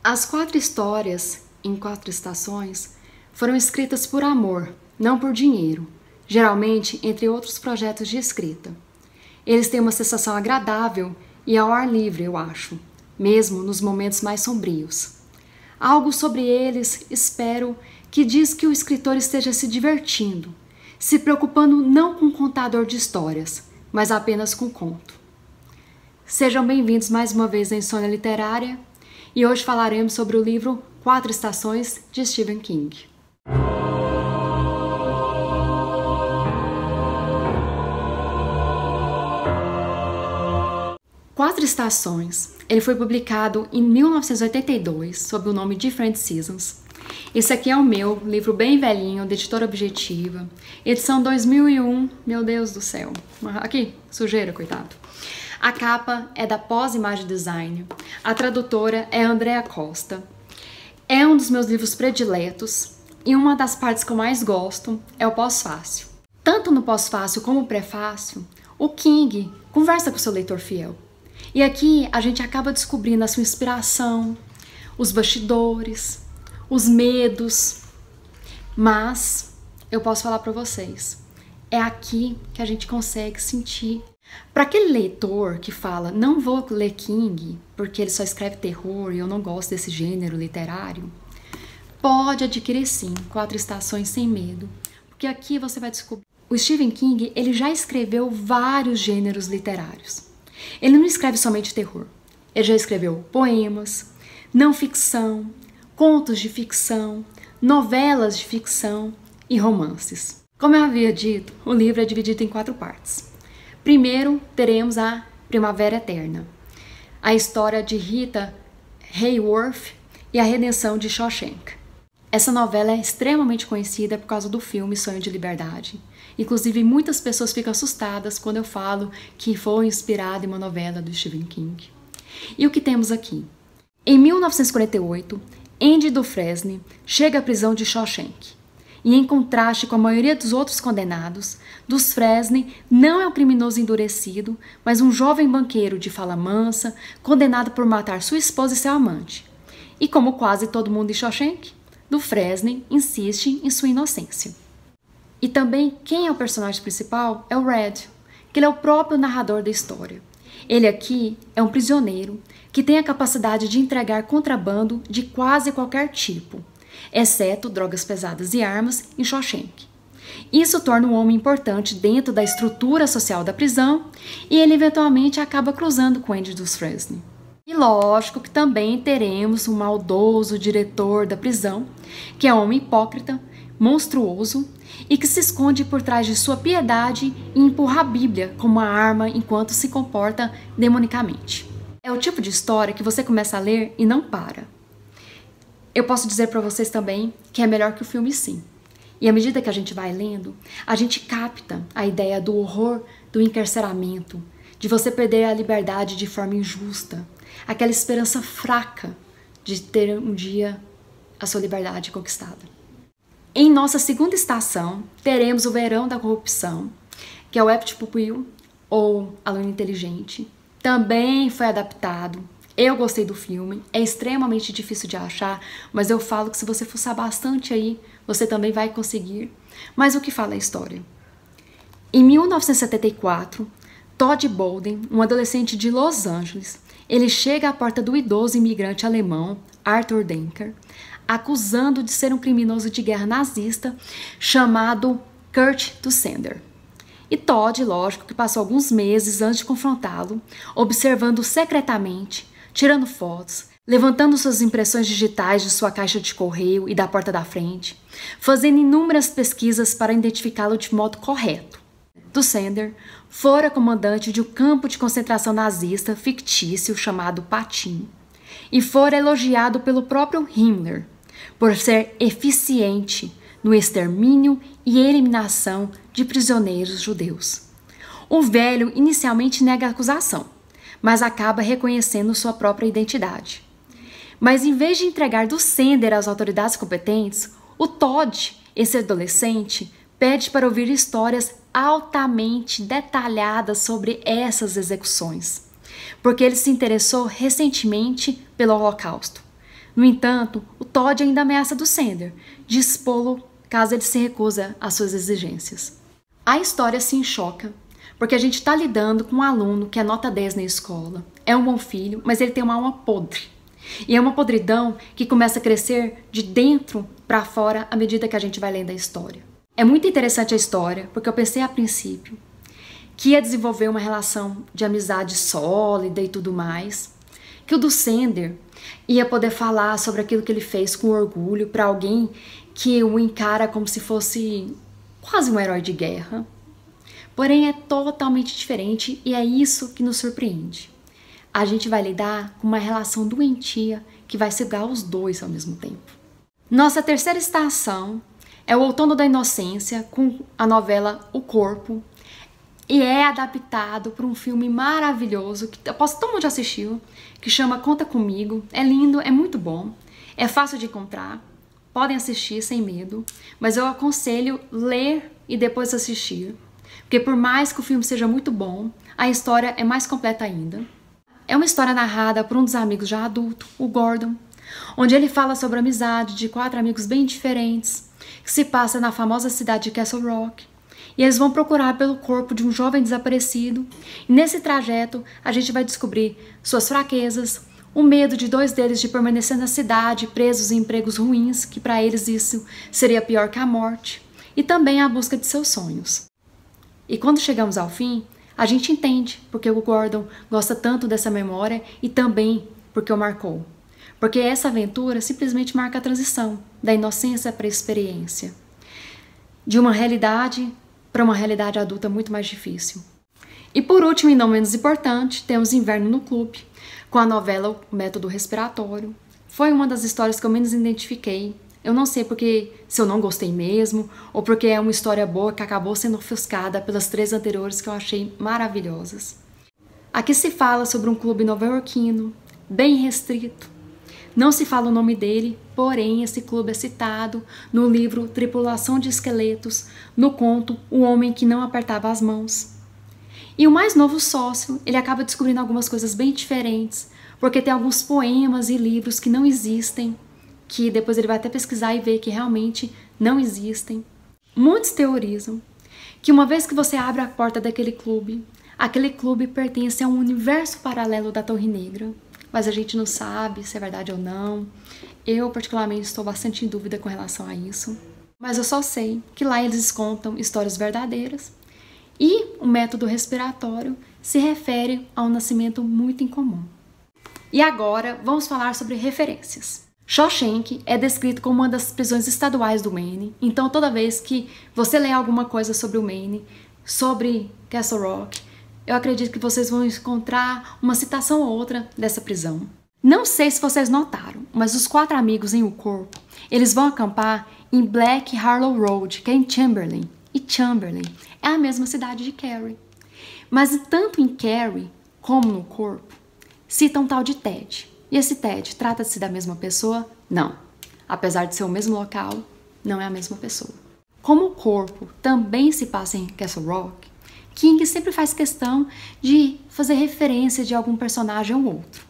As 4 histórias, em 4 estações, foram escritas por amor, não por dinheiro, geralmente entre outros projetos de escrita. Eles têm uma sensação agradável e ao ar livre, eu acho, mesmo nos momentos mais sombrios. Algo sobre eles, espero, que diz que o escritor esteja se divertindo, se preocupando não com o contador de histórias, mas apenas com o conto. Sejam bem-vindos mais uma vez à Insônia Literária, e hoje falaremos sobre o livro 4 Estações, de Stephen King. Quatro Estações. Ele foi publicado em 1982, sob o nome Different Seasons. Esse aqui é o meu livro bem velhinho, da Editora Objetiva, edição 2001, meu Deus do céu. Aqui, sujeira, coitado. A capa é da Pós Image Design, a tradutora é Andrea Costa. É um dos meus livros prediletos e uma das partes que eu mais gosto é o pós-fácio. Tanto no pós-fácio como no prefácio, o King conversa com seu leitor fiel. E aqui a gente acaba descobrindo a sua inspiração, os bastidores, os medos. Mas eu posso falar para vocês, é aqui que a gente consegue sentir. Para aquele leitor que fala, não vou ler King porque ele só escreve terror e eu não gosto desse gênero literário, pode adquirir sim 4 Estações sem medo, porque aqui você vai descobrir. O Stephen King, ele já escreveu vários gêneros literários. Ele não escreve somente terror, ele já escreveu poemas, não ficção, contos de ficção, novelas de ficção e romances. Como eu havia dito, o livro é dividido em 4 partes. Primeiro, teremos a Primavera Eterna, a história de Rita Hayworth e a redenção de Shawshank. Essa novela é extremamente conhecida por causa do filme Sonho de Liberdade. Inclusive, muitas pessoas ficam assustadas quando eu falo que foi inspirada em uma novela do Stephen King. E o que temos aqui? Em 1948, Andy Dufresne chega à prisão de Shawshank. E em contraste com a maioria dos outros condenados, Dufresne não é um criminoso endurecido, mas um jovem banqueiro de fala mansa, condenado por matar sua esposa e seu amante. E como quase todo mundo em Shawshank, Dufresne insiste em sua inocência. E também quem é o personagem principal é o Red, que ele é o próprio narrador da história. Ele aqui é um prisioneiro que tem a capacidade de entregar contrabando de quase qualquer tipo, exceto drogas pesadas e armas em Shawshank. Isso torna um homem importante dentro da estrutura social da prisão e ele eventualmente acaba cruzando com Andy Dufresne. E lógico que também teremos um maldoso diretor da prisão, que é um homem hipócrita, monstruoso e que se esconde por trás de sua piedade e empurra a Bíblia como uma arma enquanto se comporta demonicamente. É o tipo de história que você começa a ler e não para. Eu posso dizer para vocês também que é melhor que o filme sim. E à medida que a gente vai lendo, a gente capta a ideia do horror do encarceramento, de você perder a liberdade de forma injusta, aquela esperança fraca de ter um dia a sua liberdade conquistada. Em nossa segunda estação, teremos o Verão da Corrupção, que é o Apte Pupil, ou Aluno Inteligente. Também foi adaptado. Eu gostei do filme, é extremamente difícil de achar, mas eu falo que se você fuçar bastante aí, você também vai conseguir. Mas o que fala a história? Em 1974, Todd Bolden, um adolescente de Los Angeles, ele chega à porta do idoso imigrante alemão, Arthur Denker, acusando de ser um criminoso de guerra nazista chamado Kurt Dusander. E Todd, lógico, que passou alguns meses antes de confrontá-lo, observando secretamente, tirando fotos, levantando suas impressões digitais de sua caixa de correio e da porta da frente, fazendo inúmeras pesquisas para identificá-lo de modo correto. Dusander fora comandante de um campo de concentração nazista fictício chamado Patim, e fora elogiado pelo próprio Himmler por ser eficiente no extermínio e eliminação de prisioneiros judeus. O velho inicialmente nega a acusação, mas acaba reconhecendo sua própria identidade. Mas em vez de entregar Dusander às autoridades competentes, o Todd, esse adolescente, pede para ouvir histórias altamente detalhadas sobre essas execuções, porque ele se interessou recentemente pelo Holocausto. No entanto, o Todd ainda ameaça do Xander de expô-lo caso ele se recusa às suas exigências. A história se enchoca, porque a gente está lidando com um aluno que é nota 10 na escola, é um bom filho, mas ele tem uma alma podre. E é uma podridão que começa a crescer de dentro para fora à medida que a gente vai lendo a história. É muito interessante a história, porque eu pensei a princípio que ia desenvolver uma relação de amizade sólida e tudo mais, que o do Xander ia poder falar sobre aquilo que ele fez com orgulho para alguém que o encara como se fosse quase um herói de guerra. Porém, é totalmente diferente e é isso que nos surpreende. A gente vai lidar com uma relação doentia que vai cegar os dois ao mesmo tempo. Nossa terceira estação é o Outono da Inocência, com a novela O Corpo, e é adaptado por um filme maravilhoso, que eu posso todo mundo já assistiu, que chama Conta Comigo. É lindo, é muito bom, é fácil de encontrar, podem assistir sem medo, mas eu aconselho ler e depois assistir, porque por mais que o filme seja muito bom, a história é mais completa ainda. É uma história narrada por um dos amigos já adulto, o Gordon, onde ele fala sobre a amizade de 4 amigos bem diferentes, que se passa na famosa cidade de Castle Rock, e eles vão procurar pelo corpo de um jovem desaparecido, e nesse trajeto a gente vai descobrir suas fraquezas, o medo de 2 deles de permanecer na cidade, presos em empregos ruins, que para eles isso seria pior que a morte, e também a busca de seus sonhos. E quando chegamos ao fim, a gente entende porque o Gordon gosta tanto dessa memória e também porque o marcou. Porque essa aventura simplesmente marca a transição da inocência para a experiência, de uma realidade para uma realidade adulta muito mais difícil. E por último, e não menos importante, temos Inverno no Clube, com a novela O Método Respiratório. Foi uma das histórias que eu menos identifiquei. Eu não sei porque se eu não gostei mesmo, ou porque é uma história boa que acabou sendo ofuscada pelas 3 anteriores que eu achei maravilhosas. Aqui se fala sobre um clube nova-iorquino, bem restrito. Não se fala o nome dele, porém esse clube é citado no livro Tripulação de Esqueletos, no conto O Homem que Não Apertava as Mãos. E o mais novo sócio, ele acaba descobrindo algumas coisas bem diferentes, porque tem alguns poemas e livros que não existem, que depois ele vai até pesquisar e ver que realmente não existem. Muitos teorizam que uma vez que você abre a porta daquele clube, aquele clube pertence a um universo paralelo da Torre Negra, mas a gente não sabe se é verdade ou não. Eu, particularmente, estou bastante em dúvida com relação a isso. Mas eu só sei que lá eles contam histórias verdadeiras e o método respiratório se refere a um nascimento muito incomum. E agora, vamos falar sobre referências. Shawshank é descrito como uma das prisões estaduais do Maine, então toda vez que você lê alguma coisa sobre o Maine, sobre Castle Rock, eu acredito que vocês vão encontrar uma citação ou outra dessa prisão. Não sei se vocês notaram, mas os 4 amigos em O Corpo, eles vão acampar em Black Harlow Road, que é em Chamberlain. E Chamberlain é a mesma cidade de Carrie. Mas tanto em Carrie como no Corpo, citam um tal de Ted. E esse Ted trata-se da mesma pessoa? Não. Apesar de ser o mesmo local, não é a mesma pessoa. Como O Corpo também se passa em Castle Rock, King sempre faz questão de fazer referência de algum personagem ou outro.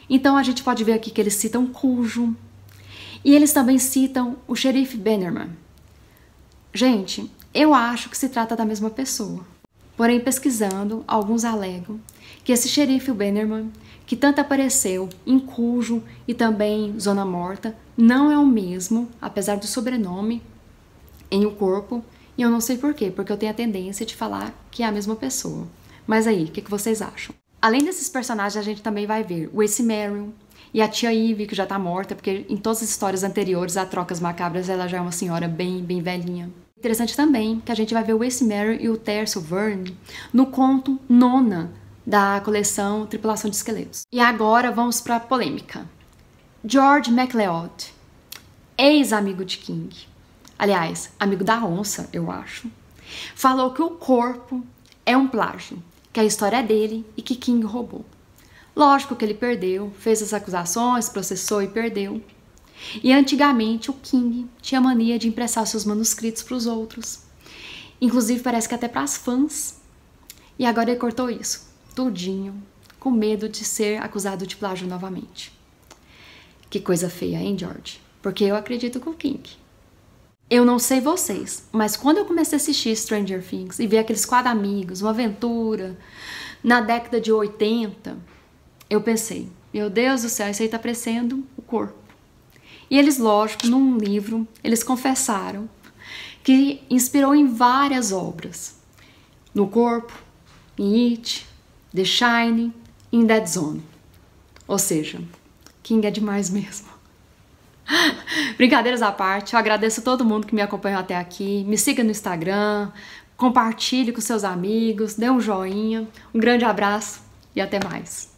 Então a gente pode ver aqui que eles citam Cujo, e eles também citam o xerife Bannerman. Gente, eu acho que se trata da mesma pessoa. Porém, pesquisando, alguns alegam que esse xerife Bannerman, que tanto apareceu em Cujo e também Zona Morta, não é o mesmo, apesar do sobrenome, em O Corpo. E eu não sei por quê, porque eu tenho a tendência de falar que é a mesma pessoa. Mas aí, o que vocês acham? Além desses personagens, a gente também vai ver o Ace Marion e a tia Ivy, que já tá morta, porque em todas as histórias anteriores a Trocas Macabras, ela já é uma senhora bem velhinha. Interessante também que a gente vai ver o Ace Marion e o Tercio Verne no conto Nona, da coleção Tripulação de Esqueletos. E agora vamos para a polêmica. George MacLeod, ex-amigo de King, aliás, amigo da onça, eu acho, falou que O Corpo é um plágio, que a história é dele e que King roubou. Lógico que ele perdeu, fez as acusações, processou e perdeu. E antigamente o King tinha mania de emprestar seus manuscritos para os outros. Inclusive parece que até para as fãs. E agora ele cortou isso, tudinho, com medo de ser acusado de plágio novamente. O Que coisa feia, hein, George? Porque eu acredito com o King. Eu não sei vocês, mas quando eu comecei a assistir Stranger Things e ver aqueles 4 amigos, uma aventura, na década de 80, eu pensei, meu Deus do céu, isso aí tá parecendo o corpo. E eles, lógico, num livro, eles confessaram que inspirou em várias obras. No Corpo, em It, The Shining, em Dead Zone. Ou seja, King é demais mesmo. Brincadeiras à parte, eu agradeço a todo mundo que me acompanhou até aqui. Me siga no Instagram, compartilhe com seus amigos, dê um joinha. Um grande abraço e até mais.